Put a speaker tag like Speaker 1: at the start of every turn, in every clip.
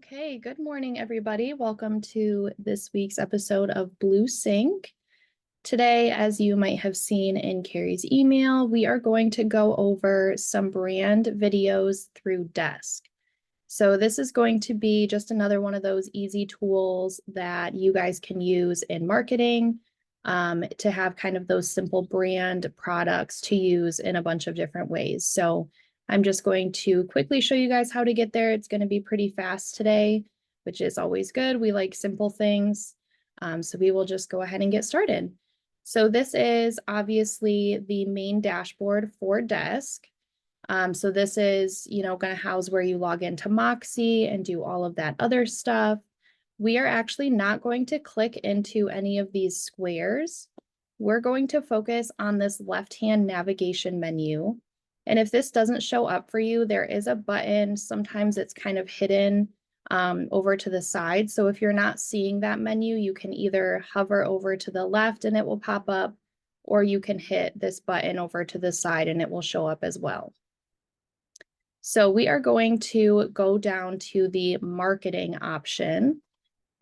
Speaker 1: Okay, good morning, everybody. Welcome to this week's episode of BlueSync. Today, as you might have seen in Carrie's email, we are going to go over some brand videos through Desk. So this is going to be just another one of those easy tools that you guys can use in marketing to have kind of those simple brand products to use in a bunch of different ways. So I'm just going to quickly show you guys how to get there. It's going to be pretty fast today, which is always good. We like simple things. So we will just go ahead and get started. So this is obviously the main dashboard for Desk. So this is, going to house where you log into Moxie and do all of that other stuff. We are actually not going to click into any of these squares. We're going to focus on this left-hand navigation menu. And if this doesn't show up for you, there is a button. Sometimes it's kind of hidden over to the side. So if you're not seeing that menu, you can either hover over to the left and it will pop up, or you can hit this button over to the side and it will show up as well. So we are going to go down to the marketing option,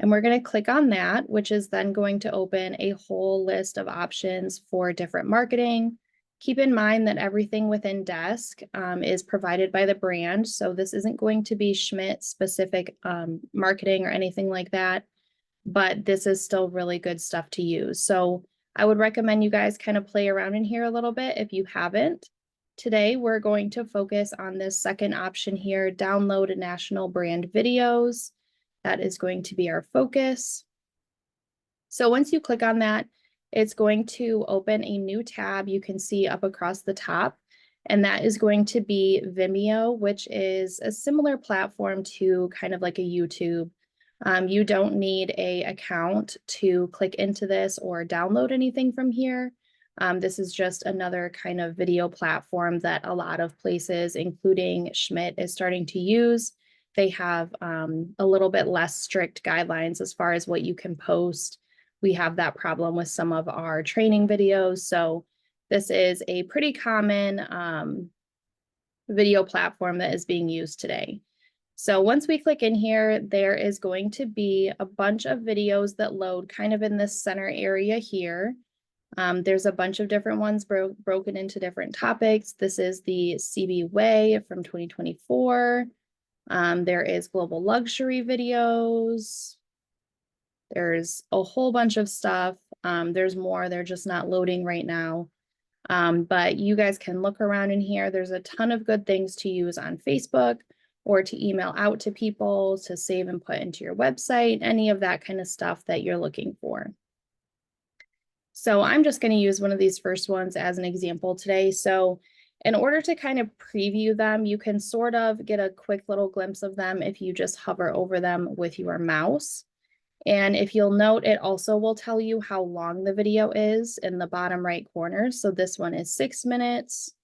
Speaker 1: and we're going to click on that, which is then going to open a whole list of options for different marketing. Keep in mind that everything within Desk is provided by the brand. So this isn't going to be Schmidt specific marketing or anything like that, but this is still really good stuff to use. So I would recommend you guys kind of play around in here a little bit if you haven't. Today, we're going to focus on this second option here, download national brand videos. That is going to be our focus. So once you click on that, it's going to open a new tab you can see up across the top, and that is going to be Vimeo, which is a similar platform to kind of like a YouTube. You don't need an account to click into this or download anything from here. This is just another kind of video platform that a lot of places, including Schmidt, is starting to use. They have a little bit less strict guidelines as far as what you can post. We have that problem with some of our training videos. So this is a pretty common video platform that is being used today. So once we click in here, there is going to be a bunch of videos that load kind of in this center area here. There's a bunch of different ones broken into different topics. This is the CB Way from 2024. There is global luxury videos. There's a whole bunch of stuff. There's more, they're just not loading right now. But you guys can look around in here. There's a ton of good things to use on Facebook or to email out to people, to save and put into your website, any of that kind of stuff that you're looking for. So I'm just going to use one of these first ones as an example today. So in order to kind of preview them, you can sort of get a quick little glimpse of them if you just hover over them with your mouse. And if you'll note, it also will tell you how long the video is in the bottom right corner. So this one is 6 minutes.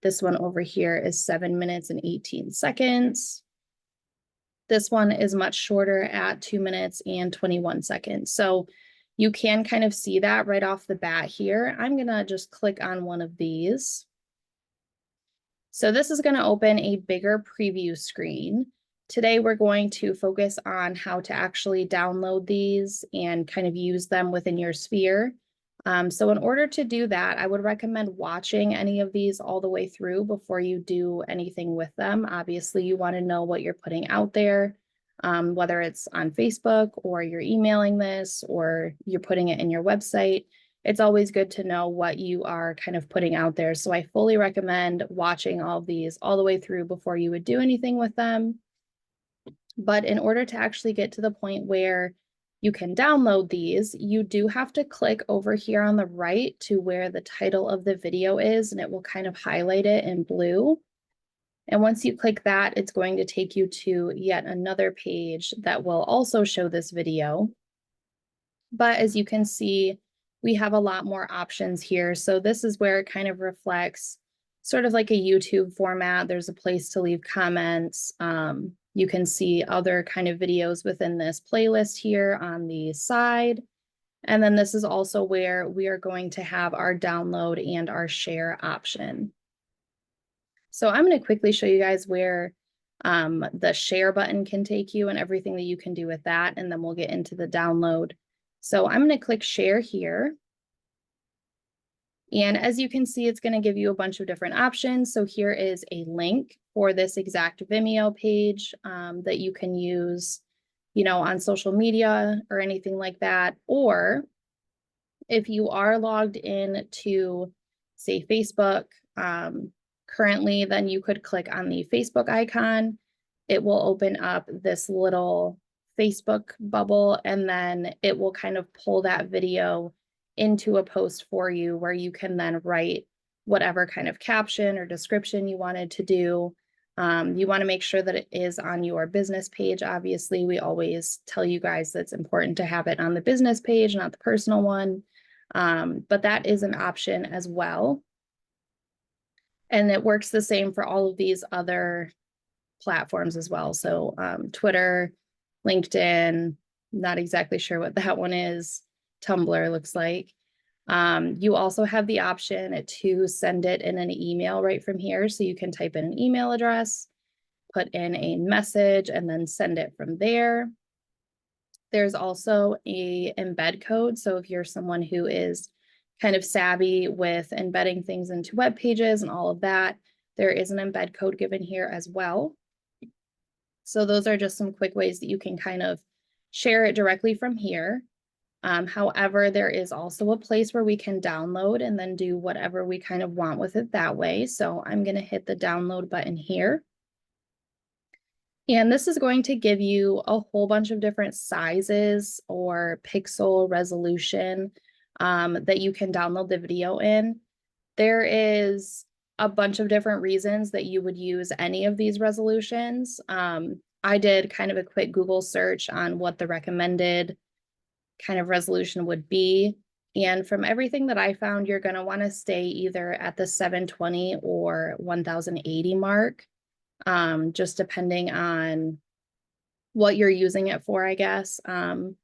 Speaker 1: This one over here is 7 minutes and 18 seconds. This one is much shorter at 2 minutes and 21 seconds. So you can kind of see that right off the bat here. I'm going to just click on one of these. So this is going to open a bigger preview screen. Today, we're going to focus on how to actually download these and kind of use them within your sphere. So in order to do that, I would recommend watching any of these all the way through before you do anything with them. Obviously, you want to know what you're putting out there, whether it's on Facebook or you're emailing this or you're putting it in your website. It's always good to know what you are kind of putting out there. So I fully recommend watching all of these all the way through before you would do anything with them. But in order to actually get to the point where you can download these, you do have to click over here on the right to where the title of the video is, and it will kind of highlight it in blue. And once you click that, it's going to take you to yet another page that will also show this video. But as you can see, we have a lot more options here. So this is where it kind of reflects sort of like a YouTube format. There's a place to leave comments. You can see other kind of videos within this playlist here on the side. And then this is also where we are going to have our download and our share option. So I'm going to quickly show you guys where The share button can take you and everything that you can do with that, and then we'll get into the download. So I'm going to click share here. And as you can see, it's going to give you a bunch of different options. So here is a link for this exact Vimeo page that you can use, on social media or anything like that. Or if you are logged in to, say, Facebook currently, then you could click on the Facebook icon. It will open up this little Facebook bubble, and then it will kind of pull that video into a post for you where you can then write whatever kind of caption or description you wanted to do. You want to make sure that it is on your business page. Obviously, we always tell you guys that it's important to have it on the business page, not the personal one. But that is an option as well. And it works the same for all of these other platforms as well. So Twitter, LinkedIn, not exactly sure what that one is. Tumblr looks like. You also have the option to send it in an email right from here. So you can type in an email address, put in a message, and then send it from there. There's also a embed code. So if you're someone who is kind of savvy with embedding things into web pages and all of that, there is an embed code given here as well. So those are just some quick ways that you can kind of share it directly from here. However, there is also a place where we can download and then do whatever we kind of want with it that way. So I'm going to hit the download button here. And this is going to give you a whole bunch of different sizes or pixel resolution that you can download the video in. There is a bunch of different reasons that you would use any of these resolutions. I did kind of a quick Google search on what the recommended kind of resolution would be. And from everything that I found, you're going to want to stay either at the 720 or 1080 mark, just depending on what you're using it for, I guess. And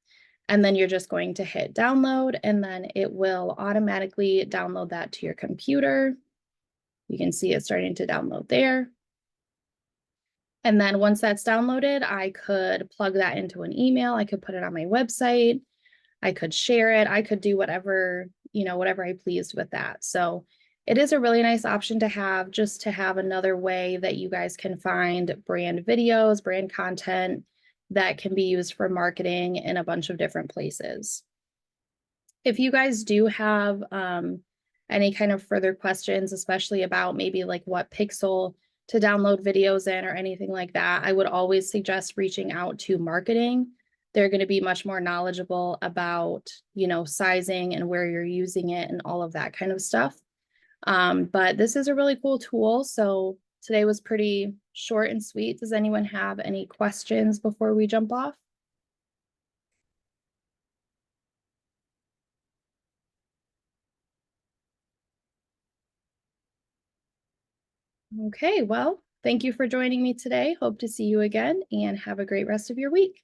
Speaker 1: then you're just going to hit download, and then it will automatically download that to your computer. You can see it starting to download there. And then once that's downloaded, I could plug that into an email. I could put it on my website. I could share it. I could do whatever, whatever I pleased with that. So it is a really nice option to have, just to have another way that you guys can find brand videos, brand content that can be used for marketing in a bunch of different places. If you guys do have any kind of further questions, especially about maybe like what pixel to download videos in or anything like that, I would always suggest reaching out to marketing. They're going to be much more knowledgeable about, sizing and where you're using it and all of that kind of stuff. But this is a really cool tool. So today was pretty short and sweet. Does anyone have any questions before we jump off? Okay, well, thank you for joining me today. Hope to see you again and have a great rest of your week.